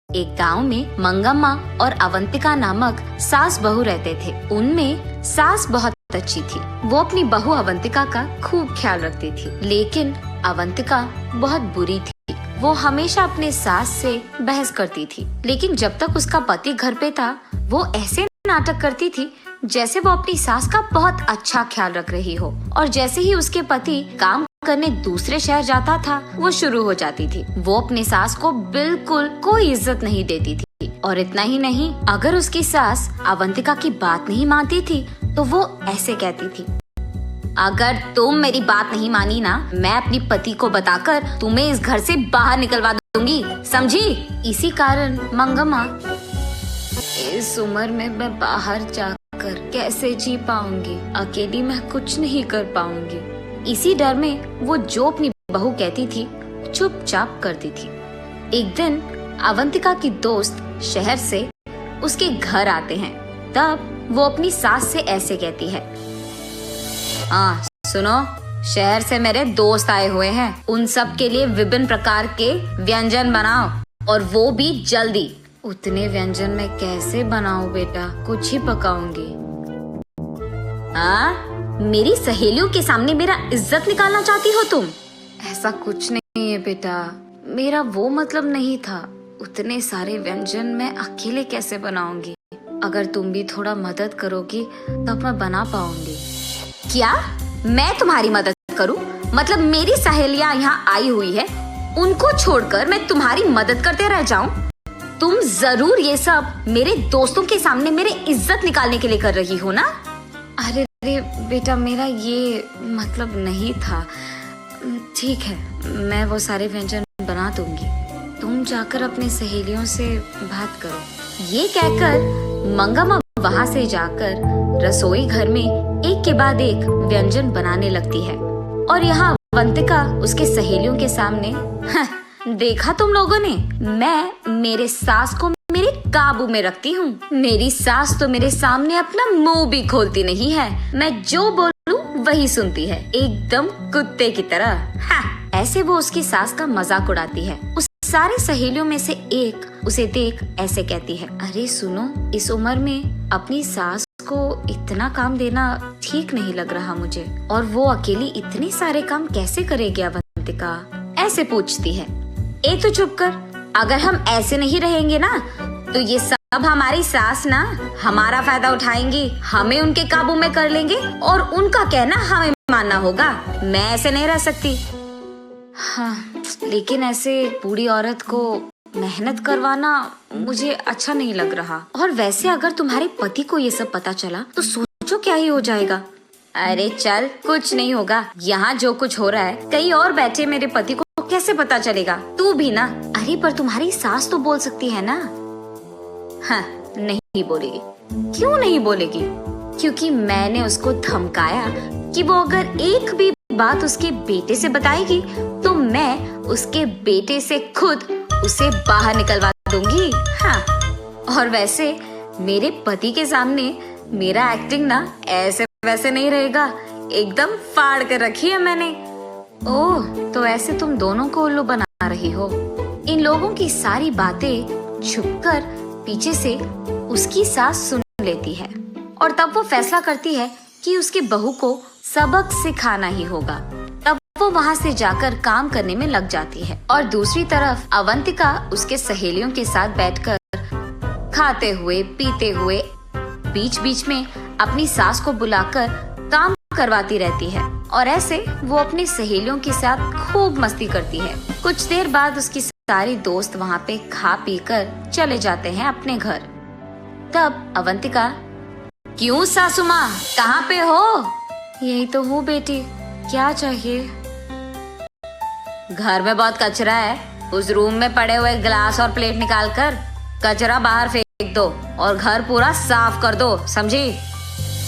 एक गांव में मंगम्मा और अवंतिका नामक सास बहू रहते थे। उनमें सास बहुत अच्छी थी। वो अपनी बहू अवंतिका का खूब ख्याल रखती थी, लेकिन अवंतिका बहुत बुरी थी। वो हमेशा अपने सास से बहस करती थी, लेकिन जब तक उसका पति घर पे था वो ऐसे नाटक करती थी जैसे वो अपनी सास का बहुत अच्छा ख्याल रख रही हो। और जैसे ही उसके पति काम करने दूसरे शहर जाता था वो शुरू हो जाती थी। वो अपनी सास को बिल्कुल कोई इज्जत नहीं देती थी। और इतना ही नहीं, अगर उसकी सास अवंतिका की बात नहीं मानती थी तो वो ऐसे कहती थी, अगर तुम मेरी बात नहीं मानी ना, मैं अपनी पति को बताकर तुम्हें इस घर से बाहर निकलवा दूंगी, समझी। इसी कारण मंगम्मा, इस उम्र में मैं बाहर जाकर कैसे जी पाऊंगी, अकेली मैं कुछ नहीं कर पाऊंगी। इसी डर में वो जो अपनी बहू कहती थी चुपचाप करती थी। एक दिन अवंतिका की दोस्त शहर से उसके घर आते हैं। तब वो अपनी सास से ऐसे कहती है, हाँ सुनो, शहर से मेरे दोस्त आए हुए हैं, उन सब के लिए विभिन्न प्रकार के व्यंजन बनाओ और वो भी जल्दी। उतने व्यंजन मैं कैसे बनाऊं बेटा, कुछ ही पकाऊंगी। हाँ, मेरी सहेलियों के सामने मेरा इज्जत निकालना चाहती हो तुम? ऐसा कुछ नहीं है बेटा, मेरा वो मतलब नहीं था। उतने सारे व्यंजन मैं अकेले कैसे बनाऊंगी? अगर तुम भी थोड़ा मदद करोगी तब मैं बना पाऊंगी। क्या मैं तुम्हारी मदद करूं? मतलब मेरी सहेलियां यहाँ आई हुई है, उनको छोड़कर मैं तुम्हारी मदद करते रह जाऊं? तुम जरूर ये सब मेरे दोस्तों के सामने मेरे इज्जत निकालने के लिए कर रही हो ना? अरे बेटा, मेरा ये मतलब नहीं था। ठीक है, मैं वो सारे व्यंजन बना दूंगी, तुम जाकर अपने सहेलियों से बात करो। ये कहकर मंगम्मा वहाँ से जाकर रसोई घर में एक के बाद एक व्यंजन बनाने लगती है। और यहाँ अवंतिका उसके सहेलियों के सामने, देखा तुम लोगों ने, मैं मेरे सास को मेरे काबू में रखती हूँ। मेरी सास तो मेरे सामने अपना मुंह भी खोलती नहीं है, मैं जो बोलूं वही सुनती है, एकदम कुत्ते की तरह। हाँ, ऐसे वो उसकी सास का मजाक उड़ाती है। उस सारे सहेलियों में से एक उसे देख ऐसे कहती है, अरे सुनो, इस उम्र में अपनी सास को इतना काम देना ठीक नहीं लग रहा मुझे, और वो अकेली इतने सारे काम कैसे करेगी अवंतिका? ऐसे पूछती है। ए तो चुप कर, अगर हम ऐसे नहीं रहेंगे ना तो ये सब हमारी सास ना हमारा फायदा उठाएंगी, हमें उनके काबू में कर लेंगे और उनका कहना हमें मानना होगा। मैं ऐसे नहीं रह सकती। हाँ, लेकिन ऐसे बूढ़ी औरत को मेहनत करवाना मुझे अच्छा नहीं लग रहा। और वैसे अगर तुम्हारे पति को ये सब पता चला तो सोचो क्या ही हो जाएगा। अरे चल, कुछ नहीं होगा। यहाँ जो कुछ हो रहा है कहीं और बैठे मेरे पति को कैसे पता चलेगा? तू भी ना। अरे पर तुम्हारी सास तो बोल सकती है ना। हाँ, नहीं बोलेगी। क्यों नहीं बोलेगी? क्योंकि मैंने उसको धमकाया कि वो अगर एक भी बात उसके बेटे से बताएगी तो मैं उसके बेटे से खुद उसे बाहर निकलवा दूंगी। हाँ, और वैसे मेरे पति के सामने मेरा एक्टिंग ना ऐसे वैसे नहीं रहेगा, एकदम फाड़ कर रखी है मैंने। ओह, तो ऐसे तुम दोनों को उल्लू बना रही हो। इन लोगों की सारी बातें छुपकर पीछे से उसकी सास सुन लेती है और तब वो फैसला करती है कि उसकी बहू को सबक सिखाना ही होगा। तब वो वहाँ से जाकर काम करने में लग जाती है। और दूसरी तरफ अवंतिका उसके सहेलियों के साथ बैठकर खाते हुए पीते हुए बीच बीच में अपनी सास को बुलाकर काम करवाती रहती है। और ऐसे वो अपनी सहेलियों के साथ खूब मस्ती करती है। कुछ देर बाद उसकी सारी दोस्त वहाँ पे खा पी कर चले जाते हैं अपने घर। तब अवंतिका, क्यों सासू माँ, कहाँ पे हो? यही तो हूँ बेटी, क्या चाहिए? घर में बहुत कचरा है, उस रूम में पड़े हुए गिलास और प्लेट निकाल कर कचरा बाहर फेंक दो और घर पूरा साफ कर दो, समझी?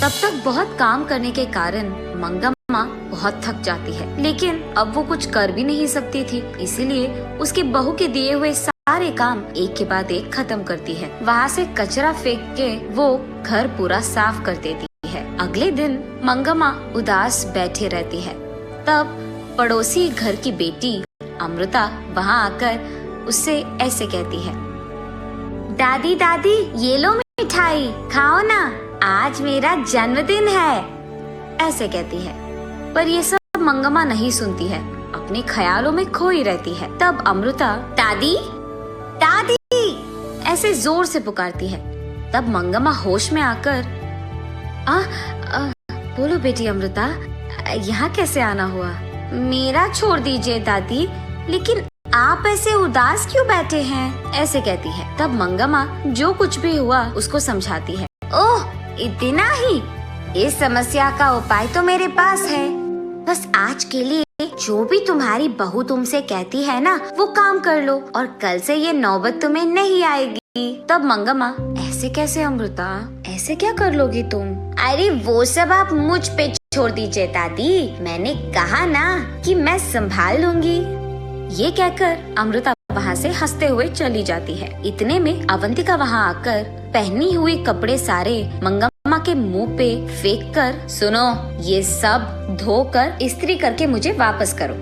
तब तक बहुत काम करने के कारण मंगम्मा बहुत थक जाती है, लेकिन अब वो कुछ कर भी नहीं सकती थी, इसीलिए उसकी बहू के दिए हुए सारे काम एक के बाद एक खत्म करती है। वहाँ से कचरा फेंक के वो घर पूरा साफ कर देती है। अगले दिन मंगम्मा उदास बैठे रहती है। तब पड़ोसी घर की बेटी अमृता वहाँ आकर उससे ऐसे कहती है, दादी दादी ये लो मिठाई, खाओ ना, आज मेरा जन्मदिन है, ऐसे कहती है। पर ये सब मंगम्मा नहीं सुनती है, अपने ख्यालों में खोई रहती है। तब अमृता दादी दादी ऐसे जोर से पुकारती है। तब मंगम्मा होश में आकर बोलो बेटी अमृता, यहाँ कैसे आना हुआ? मेरा छोड़ दीजिए दादी, लेकिन आप ऐसे उदास क्यों बैठे हैं? ऐसे कहती है। तब मंगम्मा जो कुछ भी हुआ उसको समझाती है। ओह, इतना ही? इस समस्या का उपाय तो मेरे पास है। बस आज के लिए जो भी तुम्हारी बहू तुमसे कहती है ना, वो काम कर लो और कल से ये नौबत तुम्हें नहीं आएगी। तब मंगम्मा ऐसे कैसे अमृता, ऐसे क्या कर लोगी तुम? अरे वो सब आप मुझ पे छोड़ दीजिए दादी, मैंने कहा ना कि मैं संभाल लूंगी। ये कहकर अमृता वहाँ से हंसते हुए चली जाती है। इतने में अवंतिका वहाँ आकर पहनी हुई कपड़े सारे मंगम्मा के मुंह पे फेंक कर, सुनो, ये सब धोकर इस्त्री करके मुझे वापस करो।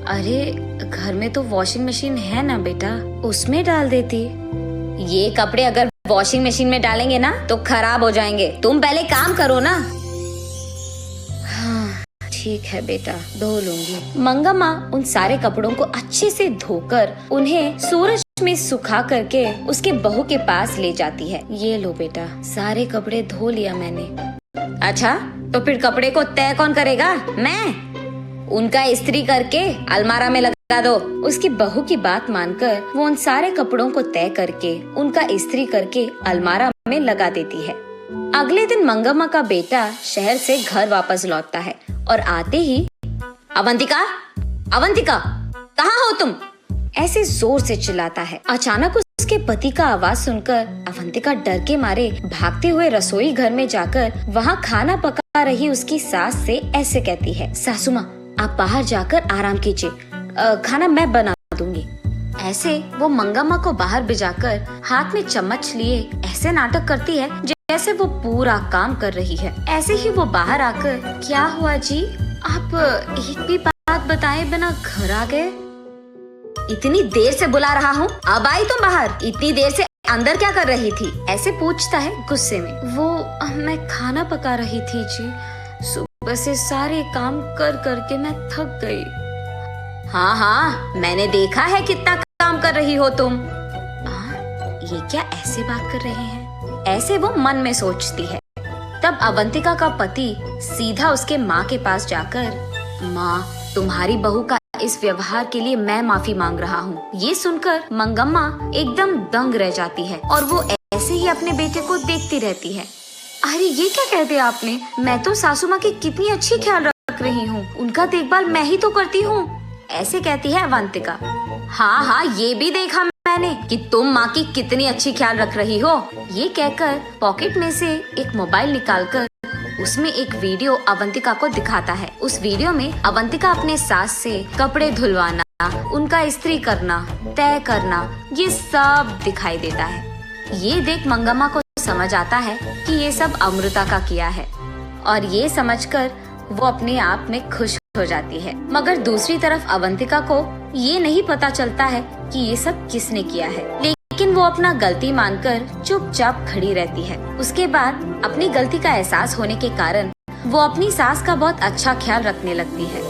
अरे घर में तो वॉशिंग मशीन है ना बेटा, उसमें डाल देती। ये कपड़े अगर वॉशिंग मशीन में डालेंगे ना तो खराब हो जाएंगे, तुम पहले काम करो ना। हाँ ठीक है बेटा, धो लूंगी। मंगम्मा उन सारे कपड़ों को अच्छे से धोकर उन्हें सूरज में सुखा करके उसके बहू के पास ले जाती है। ये लो बेटा, सारे कपड़े धो लिया मैंने। अच्छा, तो फिर कपड़े को तय कौन करेगा? मैं। उनका इस्त्री करके अलमारा में लगा दो। उसकी बहू की बात मानकर वो उन सारे कपड़ों को तय करके उनका इस्त्री करके अलमारा में लगा देती है। अगले दिन मंगम्मा का बेटा शहर से घर वापस लौटता है और आते ही अवंतिका, अवंतिका, कहाँ हो तुम? ऐसे जोर से चिल्लाता है। अचानक उसके पति का आवाज सुनकर अवंतिका डर के मारे भागते हुए रसोई घर में जाकर वहाँ खाना पका रही उसकी सास से ऐसे कहती है, सासू माँ, आप बाहर जाकर आराम कीजिए, खाना मैं बना दूंगी। ऐसे वो मंगम्मा को बाहर भिजाकर हाथ में चम्मच लिए ऐसे नाटक करती है जैसे वो पूरा काम कर रही है। ऐसे ही वो बाहर आकर, क्या हुआ जी, आप एक भी बात बताए बिना घर आ गए? इतनी देर से बुला रहा हूँ, अब आई तुम बाहर? इतनी देर से अंदर क्या कर रही थी? ऐसे पूछता है गुस्से में। वो मैं खाना पका रही थी जी, सुबह से सारे काम कर करके मैं थक गई। हाँ हाँ, मैंने देखा है कितना काम कर रही हो तुम। ये क्या ऐसे बात कर रहे हैं? ऐसे वो मन में सोचती है। तब अवंतिका का पति सीधा उसके माँ के पास जाकर, माँ, तुम्हारी बहू का इस व्यवहार के लिए मैं माफी मांग रहा हूँ। ये सुनकर मंगम्मा एकदम दंग रह जाती है और वो ऐसे ही अपने बेटे को देखती रहती है। अरे ये क्या कह दिया आपने? मैं तो सासू माँ की कितनी अच्छी ख्याल रख रही हूँ, उनका देखभाल मैं ही तो करती हूँ, ऐसे कहती है अवंतिका। हाँ हाँ, ये भी देखा मैंने कि तुम माँ की कितनी अच्छी ख्याल रख रही हो। ये कहकर पॉकेट में से एक मोबाइल निकालकर उसमें एक वीडियो अवंतिका को दिखाता है। उस वीडियो में अवंतिका अपने सास से कपड़े धुलवाना, उनका इस्त्री करना, तय करना, ये सब दिखाई देता है। ये देख मंगम्मा को समझ आता है कि ये सब अमृता का किया है और ये समझकर वो अपने आप में खुश हो जाती है। मगर दूसरी तरफ अवंतिका को ये नहीं पता चलता है कि ये सब किसने किया है, लेकिन वो अपना गलती मानकर चुपचाप खड़ी रहती है। उसके बाद अपनी गलती का एहसास होने के कारण वो अपनी सास का बहुत अच्छा ख्याल रखने लगती है।